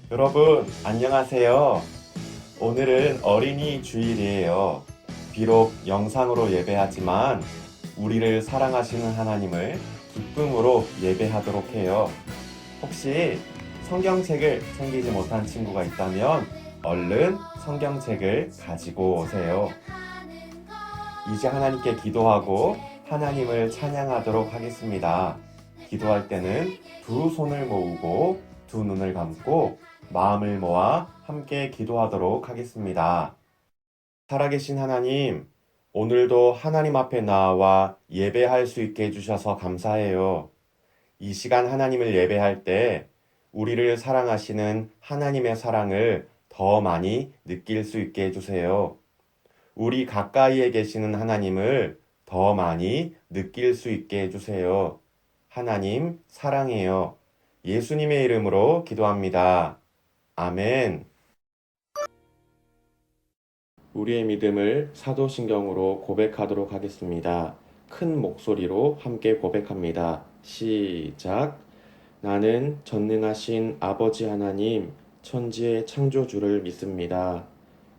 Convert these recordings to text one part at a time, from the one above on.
여러분, 안녕하세요. 오늘은 어린이 주일이에요. 비록 영상으로 예배하지만 우리를 사랑하시는 하나님을 기쁨으로 예배하도록 해요. 혹시 성경책을 챙기지 못한 친구가 있다면 얼른 성경책을 가지고 오세요. 이제 하나님께 기도하고 하나님을 찬양하도록 하겠습니다. 기도할 때는 두 손을 모으고 두 눈을 감고 마음을 모아 함께 기도하도록 하겠습니다. 살아계신 하나님, 오늘도 하나님 앞에 나와 예배할 수 있게 해주셔서 감사해요. 이 시간 하나님을 예배할 때 우리를 사랑하시는 하나님의 사랑을 더 많이 느낄 수 있게 해주세요. 우리 가까이에 계시는 하나님을 더 많이 느낄 수 있게 해주세요. 하나님 사랑해요. 예수님의 이름으로 기도합니다. 아멘. 우리의 믿음을 사도신경으로 고백하도록 하겠습니다. 큰 목소리로 함께 고백합니다. 시작. 나는 전능하신 아버지 하나님, 천지의 창조주를 믿습니다.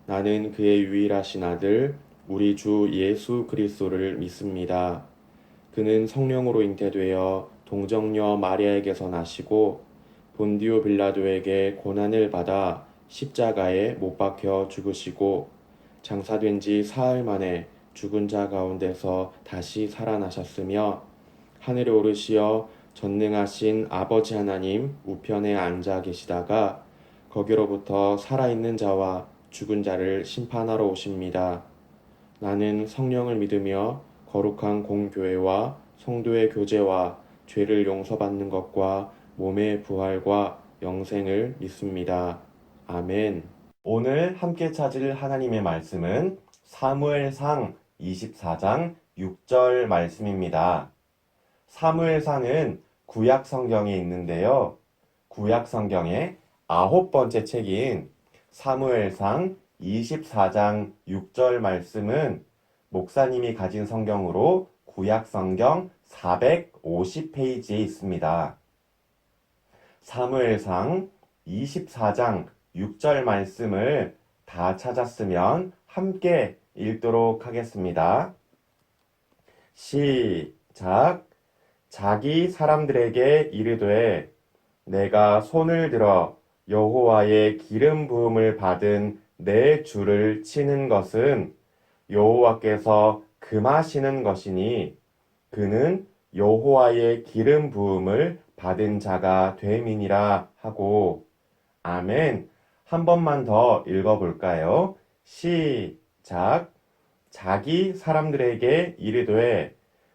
나는 그의 유일하신 아들, 우리 주 예수 그리스도를 믿습니다. 그는 성령으로 잉태되어 동정녀 마리아에게서 나시고 본디오 빌라도에게 고난을 받아 십자가에 못 박혀 죽으시고 장사된 지 사흘 만에 죽은 자 가운데서 다시 살아나셨으며 하늘에 오르시어 전능하신 아버지 하나님 우편에 앉아 계시다가 거기로부터 살아있는 자와 죽은 자를 심판하러 오십니다. 나는 성령을 믿으며 거룩한 공교회와 성도의 교제와 죄를 용서받는 것과 몸의 부활과 영생을 믿습니다. 아멘. 오늘 함께 찾을 하나님의 말씀은 사무엘상 24장 6절 말씀입니다. 사무엘상은 구약 성경에 있는데요. 구약 성경의 9번째 책인 사무엘상 24장 6절 말씀은 목사님이 가진 성경으로 구약 성경 450페이지에 있습니다. 사무엘상 24장 6절 말씀을 다 찾았으면 함께 읽도록 하겠습니다. 시작. 자기 사람들에게 이르되 내가 손을 들어 여호와의 기름 부음을 받은 내 주를 치는 것은 여호와께서 금하시는 것이니 그는 여호와의 기름 부음을 받은 자가 됨이니라 하고. 아멘. 한 번만 더 읽어볼까요? 시작. 자기 사람들에게 이르되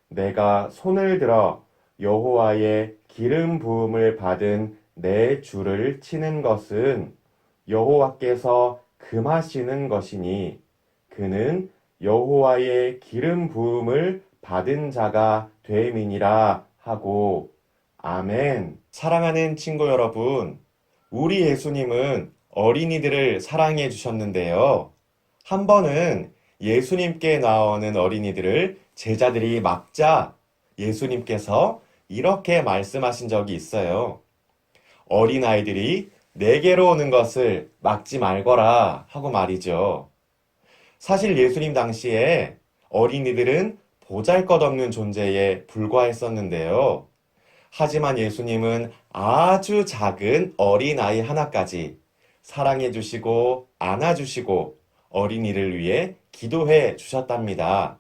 내가 손을 들어 여호와의 기름 부음을 받은 내 주를 치는 것은 여호와께서 금하시는 것이니 그는 여호와의 기름 부음을 받은 자가 됨이니라 하고. 아멘. 사랑하는 친구 여러분, 우리 예수님은 어린이들을 사랑해 주셨는데요. 한 번은 예수님께 나오는 어린이들을 제자들이 막자 예수님께서 이렇게 말씀하신 적이 있어요. 어린아이들이 내게로 오는 것을 막지 말거라 하고 말이죠. 사실 예수님 당시에 어린이들은 보잘것없는 존재에 불과했었는데요. 하지만 예수님은 아주 작은 어린아이 하나까지 사랑해 주시고 안아주시고 어린이를 위해 기도해 주셨답니다.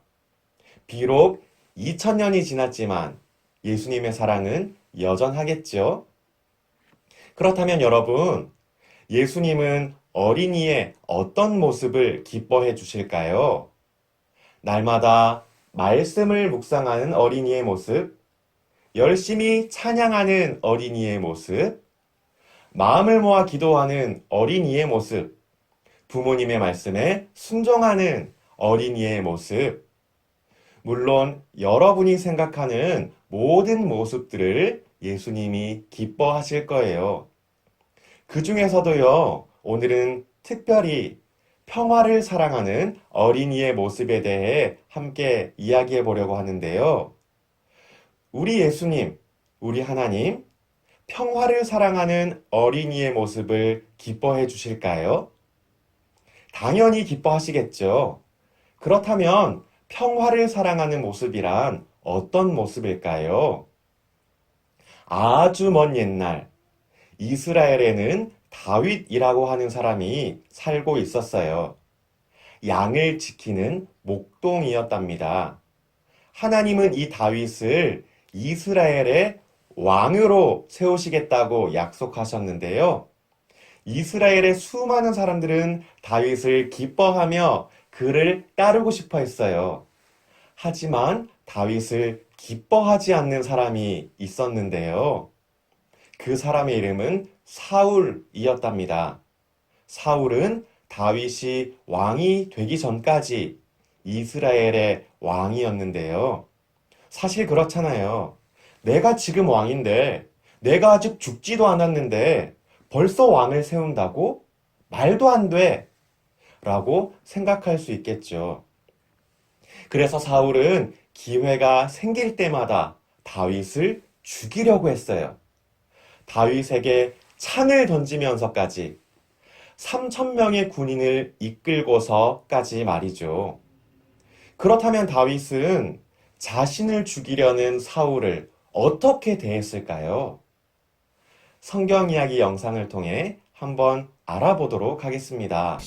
비록 2000년이 지났지만 예수님의 사랑은 여전하겠죠? 그렇다면 여러분, 예수님은 어린이의 어떤 모습을 기뻐해 주실까요? 날마다 말씀을 묵상하는 어린이의 모습, 열심히 찬양하는 어린이의 모습, 마음을 모아 기도하는 어린이의 모습, 부모님의 말씀에 순종하는 어린이의 모습, 물론 여러분이 생각하는 모든 모습들을 예수님이 기뻐하실 거예요. 그 중에서도요, 오늘은 특별히 평화를 사랑하는 어린이의 모습에 대해 함께 이야기해 보려고 하는데요. 우리 예수님, 우리 하나님, 평화를 사랑하는 어린이의 모습을 기뻐해 주실까요? 당연히 기뻐하시겠죠. 그렇다면 평화를 사랑하는 모습이란 어떤 모습일까요? 아주 먼 옛날, 이스라엘에는 다윗이라고 하는 사람이 살고 있었어요. 양을 지키는 목동이었답니다. 하나님은 이 다윗을 이스라엘의 왕으로 세우시겠다고 약속하셨는데요. 이스라엘의 수많은 사람들은 다윗을 기뻐하며 그를 따르고 싶어 했어요. 하지만 다윗을 기뻐하지 않는 사람이 있었는데요. 그 사람의 이름은 사울이었답니다. 사울은 다윗이 왕이 되기 전까지 이스라엘의 왕이었는데요. 사실 그렇잖아요. 내가 지금 왕인데, 내가 아직 죽지도 않았는데, 벌써 왕을 세운다고? 말도 안 돼! 라고 생각할 수 있겠죠. 그래서 사울은 기회가 생길 때마다 다윗을 죽이려고 했어요. 다윗에게 창을 던지면서까지 3천 명의 군인을 이끌고서까지 말이죠. 그렇다면 다윗은 자신을 죽이려는 사울을 어떻게 대했을까요? 성경 이야기 영상을 통해 한번 알아보도록 하겠습니다.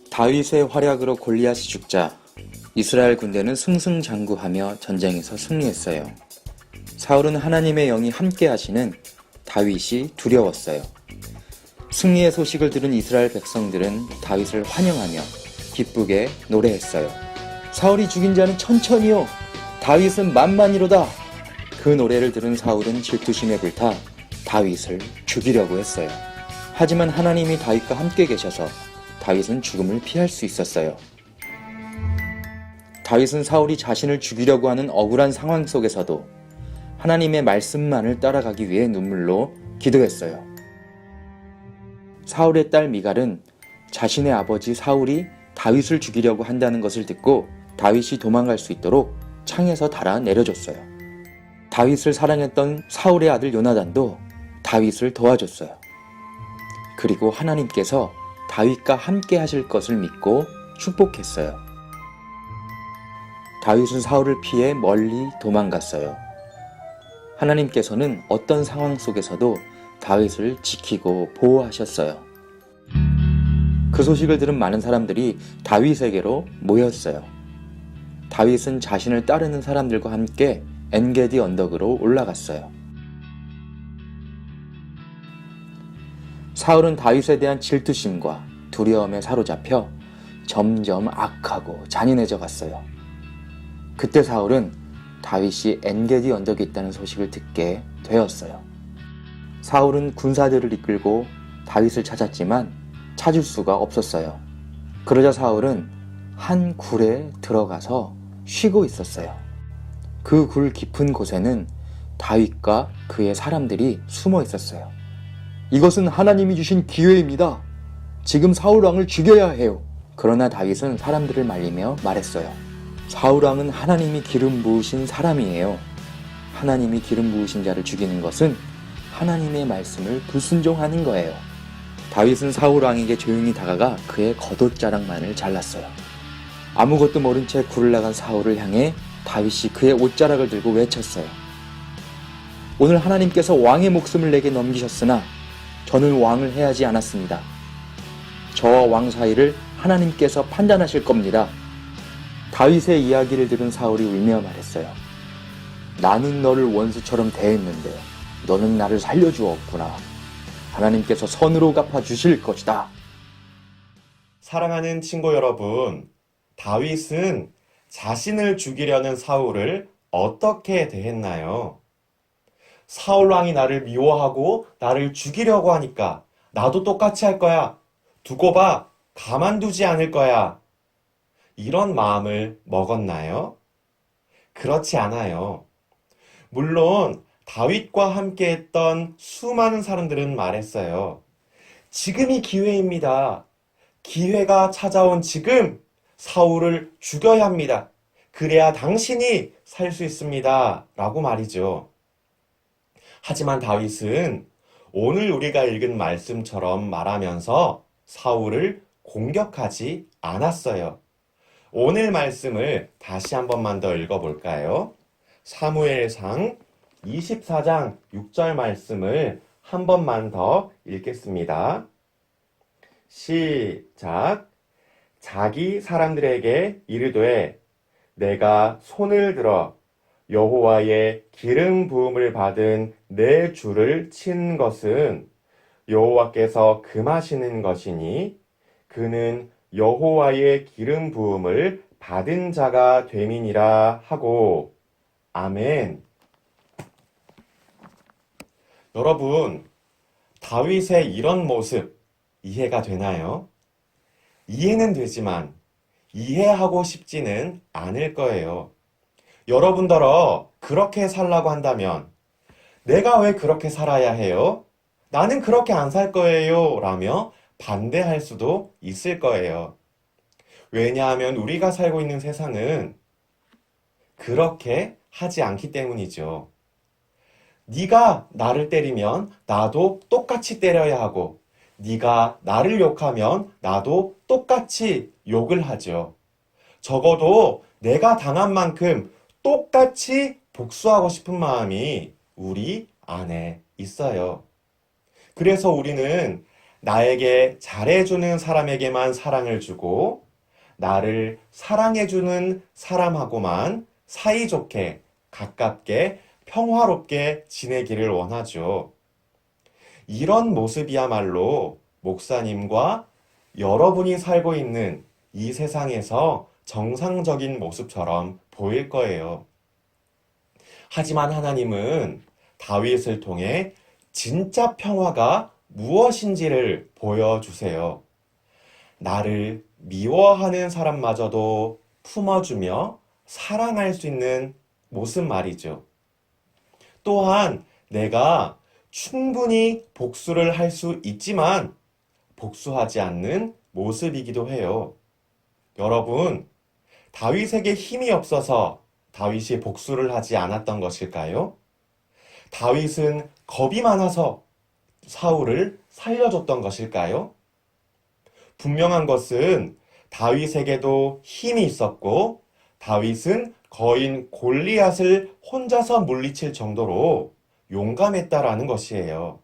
다윗의 활약으로 골리앗이 죽자 이스라엘 군대는 승승장구하며 전쟁에서 승리했어요. 사울은 하나님의 영이 함께 하시는 다윗이 두려웠어요. 승리의 소식을 들은 이스라엘 백성들은 다윗을 환영하며 기쁘게 노래했어요. 사울이 죽인 자는 천천히요, 다윗은 만만이로다. 그 노래를 들은 사울은 질투심에 불타 다윗을 죽이려고 했어요. 하지만 하나님이 다윗과 함께 계셔서 다윗은 죽음을 피할 수 있었어요. 다윗은 사울이 자신을 죽이려고 하는 억울한 상황 속에서도 하나님의 말씀만을 따라가기 위해 눈물로 기도했어요. 사울의 딸 미갈은 자신의 아버지 사울이 다윗을 죽이려고 한다는 것을 듣고 다윗이 도망갈 수 있도록 창에서 달아 내려줬어요. 다윗을 사랑했던 사울의 아들 요나단도 다윗을 도와줬어요. 그리고 하나님께서 다윗과 함께 하실 것을 믿고 축복했어요. 다윗은 사울을 피해 멀리 도망갔어요. 하나님께서는 어떤 상황 속에서도 다윗을 지키고 보호하셨어요. 그 소식을 들은 많은 사람들이 다윗에게로 모였어요. 다윗은 자신을 따르는 사람들과 함께 엔게디 언덕으로 올라갔어요. 사울은 다윗에 대한 질투심과 두려움에 사로잡혀 점점 악하고 잔인해져 갔어요. 그때 사울은 다윗이 엔게디 언덕에 있다는 소식을 듣게 되었어요. 사울은 군사들을 이끌고 다윗을 찾았지만 찾을 수가 없었어요. 그러자 사울은 한 굴에 들어가서 쉬고 있었어요. 그 굴 깊은 곳에는 다윗과 그의 사람들이 숨어 있었어요. 이것은 하나님이 주신 기회입니다. 지금 사울 왕을 죽여야 해요. 그러나 다윗은 사람들을 말리며 말했어요. 사울 왕은 하나님이 기름 부으신 사람이에요. 하나님이 기름 부으신 자를 죽이는 것은 하나님의 말씀을 불순종하는 거예요. 다윗은 사울 왕에게 조용히 다가가 그의 겉옷자락만을 잘랐어요. 아무것도 모른 채 굴을 나간 사울을 향해 다윗이 그의 옷자락을 들고 외쳤어요. 오늘 하나님께서 왕의 목숨을 내게 넘기셨으나 저는 왕을 해하지 않았습니다. 저와 왕 사이를 하나님께서 판단하실 겁니다. 다윗의 이야기를 들은 사울이 울며 말했어요. 나는 너를 원수처럼 대했는데 너는 나를 살려주었구나. 하나님께서 선으로 갚아주실 것이다. 사랑하는 친구 여러분, 다윗은 자신을 죽이려는 사울을 어떻게 대했나요? 사울 왕이 나를 미워하고 나를 죽이려고 하니까 나도 똑같이 할 거야. 두고 봐. 가만두지 않을 거야. 이런 마음을 먹었나요? 그렇지 않아요. 물론 다윗과 함께 했던 수많은 사람들은 말했어요. 지금이 기회입니다. 기회가 찾아온 지금 사울을 죽여야 합니다. 그래야 당신이 살 수 있습니다. 라고 말이죠. 하지만 다윗은 오늘 우리가 읽은 말씀처럼 말하면서 사울을 공격하지 않았어요. 오늘 말씀을 다시 한 번만 더 읽어볼까요? 사무엘상 24장 6절 말씀을 한 번만 더 읽겠습니다. 시작. 자기 사람들에게 이르되 내가 손을 들어 여호와의 기름 부음을 받은 내 주를 친 것은 여호와께서 금하시는 것이니 그는 여호와의 기름 부음을 받은 자가 됨이니라 하고. 아멘. 여러분, 다윗의 이런 모습 이해가 되나요? 이해는 되지만 이해하고 싶지는 않을 거예요. 여러분더러 그렇게 살라고 한다면 내가 왜 그렇게 살아야 해요? 나는 그렇게 안 살 거예요. 라며 반대할 수도 있을 거예요. 왜냐하면 우리가 살고 있는 세상은 그렇게 하지 않기 때문이죠. 네가 나를 때리면 나도 똑같이 때려야 하고 네가 나를 욕하면 나도 똑같이 욕을 하죠. 적어도 내가 당한 만큼 똑같이 복수하고 싶은 마음이 우리 안에 있어요. 그래서 우리는 나에게 잘해주는 사람에게만 사랑을 주고 나를 사랑해주는 사람하고만 사이좋게, 가깝게, 평화롭게 지내기를 원하죠. 이런 모습이야말로 목사님과 여러분이 살고 있는 이 세상에서 정상적인 모습처럼 보일 거예요. 하지만 하나님은 다윗을 통해 진짜 평화가 무엇인지를 보여주세요. 나를 미워하는 사람마저도 품어주며 사랑할 수 있는 모습 말이죠. 또한 내가 충분히 복수를 할 수 있지만 복수하지 않는 모습이기도 해요. 여러분, 다윗에게 힘이 없어서 다윗이 복수를 하지 않았던 것일까요? 다윗은 겁이 많아서 사울을 살려줬던 것일까요? 분명한 것은 다윗에게도 힘이 있었고 다윗은 거인 골리앗을 혼자서 물리칠 정도로 용감했다라는 것이에요.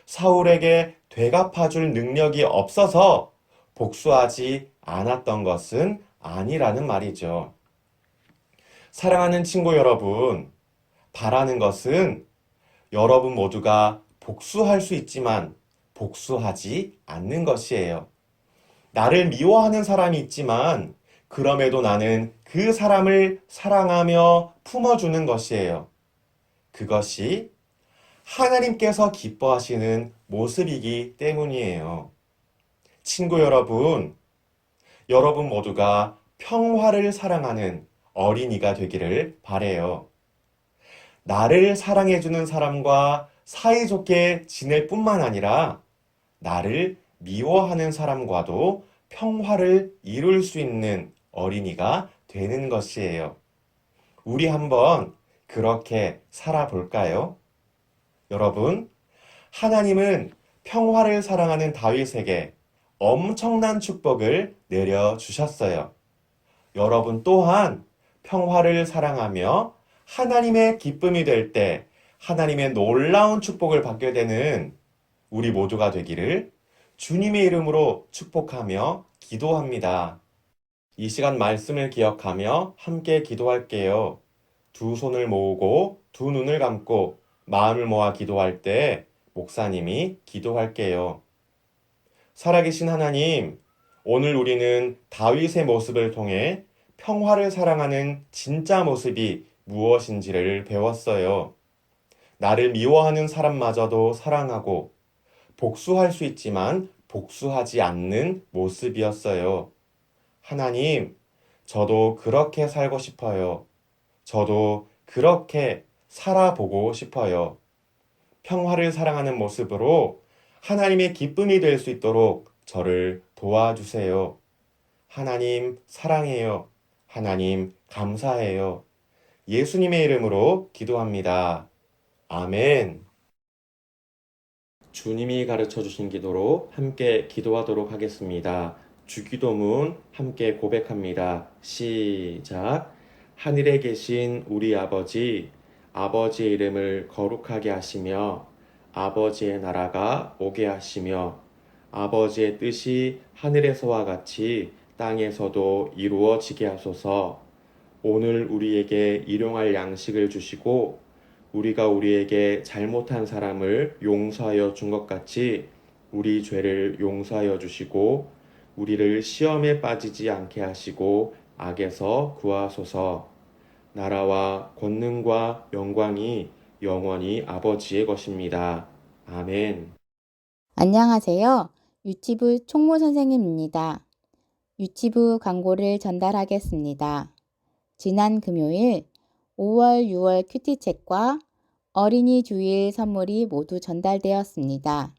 사울에게 되갚아줄 능력이 없어서 복수하지 않았던 것은 아니라는 말이죠. 사랑하는 친구 여러분, 바라는 것은 여러분 모두가 복수할 수 있지만 복수하지 않는 것이에요. 나를 미워하는 사람이 있지만 그럼에도 나는 그 사람을 사랑하며 품어주는 것이에요. 그것이 하나님께서 기뻐하시는 모습이기 때문이에요. 친구 여러분, 여러분 모두가 평화를 사랑하는 어린이가 되기를 바래요. 나를 사랑해주는 사람과 사이좋게 지낼 뿐만 아니라 나를 미워하는 사람과도 평화를 이룰 수 있는 어린이가 되는 것이에요. 우리 한번 그렇게 살아볼까요? 여러분, 하나님은 평화를 사랑하는 다윗에게 엄청난 축복을 내려주셨어요. 여러분 또한 평화를 사랑하며 하나님의 기쁨이 될 때 하나님의 놀라운 축복을 받게 되는 우리 모두가 되기를 주님의 이름으로 축복하며 기도합니다. 이 시간 말씀을 기억하며 함께 기도할게요. 두 손을 모으고 두 눈을 감고 마음을 모아 기도할 때 목사님이 기도할게요. 살아계신 하나님, 오늘 우리는 다윗의 모습을 통해 평화를 사랑하는 진짜 모습이 무엇인지를 배웠어요. 나를 미워하는 사람마저도 사랑하고 복수할 수 있지만 복수하지 않는 모습이었어요. 하나님, 저도 그렇게 살고 싶어요. 저도 그렇게 살아보고 싶어요. 평화를 사랑하는 모습으로 하나님의 기쁨이 될 수 있도록 저를 도와주세요. 하나님 사랑해요. 하나님 감사해요. 예수님의 이름으로 기도합니다. 아멘. 주님이 가르쳐 주신 기도로 함께 기도하도록 하겠습니다. 주기도문 함께 고백합니다. 시작. 하늘에 계신 우리 아버지, 아버지의 이름을 거룩하게 하시며 아버지의 나라가 오게 하시며 아버지의 뜻이 하늘에서와 같이 땅에서도 이루어지게 하소서. 오늘 우리에게 일용할 양식을 주시고 우리가 우리에게 잘못한 사람을 용서하여 준 것 같이 우리 죄를 용서하여 주시고 우리를 시험에 빠지지 않게 하시고 악에서 구하소서. 나라와 권능과 영광이 영원히 아버지의 것입니다. 아멘. 안녕하세요. 유치부 총무 선생님입니다. 유치부 광고를 전달하겠습니다. 지난 금요일 5월, 6월 큐티책과 어린이 주일 선물이 모두 전달되었습니다.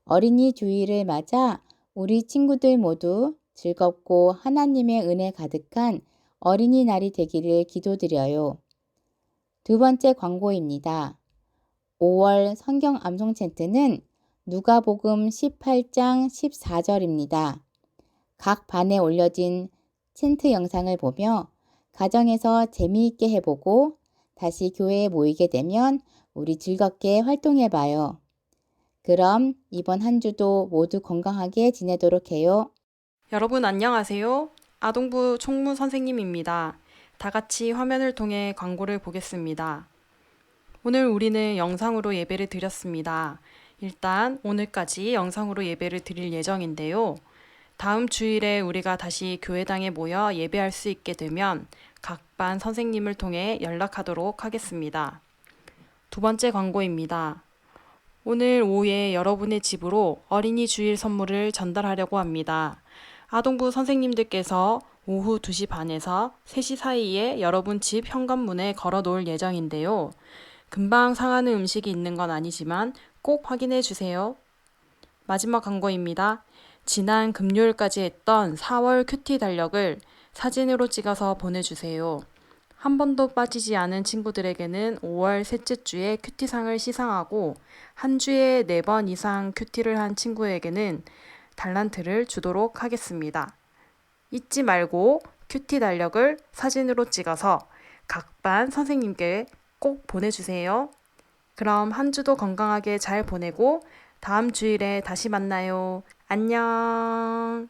어린이 주일을 맞아 우리 친구들 모두 즐겁고 하나님의 은혜 가득한 어린이날이 되기를 기도드려요. 두 번째 광고입니다. 5월 성경 암송 챈트는 누가복음 18장 14절입니다. 각 반에 올려진 챈트 영상을 보며 가정에서 재미있게 해보고 다시 교회에 모이게 되면 우리 즐겁게 활동해봐요. 그럼 이번 한 주도 모두 건강하게 지내도록 해요. 여러분 안녕하세요. 아동부 총무 선생님입니다. 다 같이 화면을 통해 광고를 보겠습니다. 오늘 우리는 영상으로 예배를 드렸습니다. 일단 오늘까지 영상으로 예배를 드릴 예정인데요. 다음 주일에 우리가 다시 교회당에 모여 예배할 수 있게 되면 각 반 선생님을 통해 연락하도록 하겠습니다. 두 번째 광고입니다. 오늘 오후에 여러분의 집으로 어린이 주일 선물을 전달하려고 합니다. 아동부 선생님들께서 오후 2시 반에서 3시 사이에 여러분 집 현관문에 걸어 놓을 예정인데요. 금방 상하는 음식이 있는 건 아니지만 꼭 확인해 주세요. 마지막 광고입니다. 지난 금요일까지 했던 4월 큐티 달력을 사진으로 찍어서 보내주세요. 한 번도 빠지지 않은 친구들에게는 5월 셋째 주에 큐티상을 시상하고 한 주에 4번 이상 큐티를 한 친구에게는 달란트를 주도록 하겠습니다. 잊지 말고 큐티 달력을 사진으로 찍어서 각 반 선생님께 꼭 보내주세요. 그럼 한 주도 건강하게 잘 보내고 다음 주일에 다시 만나요. 안녕.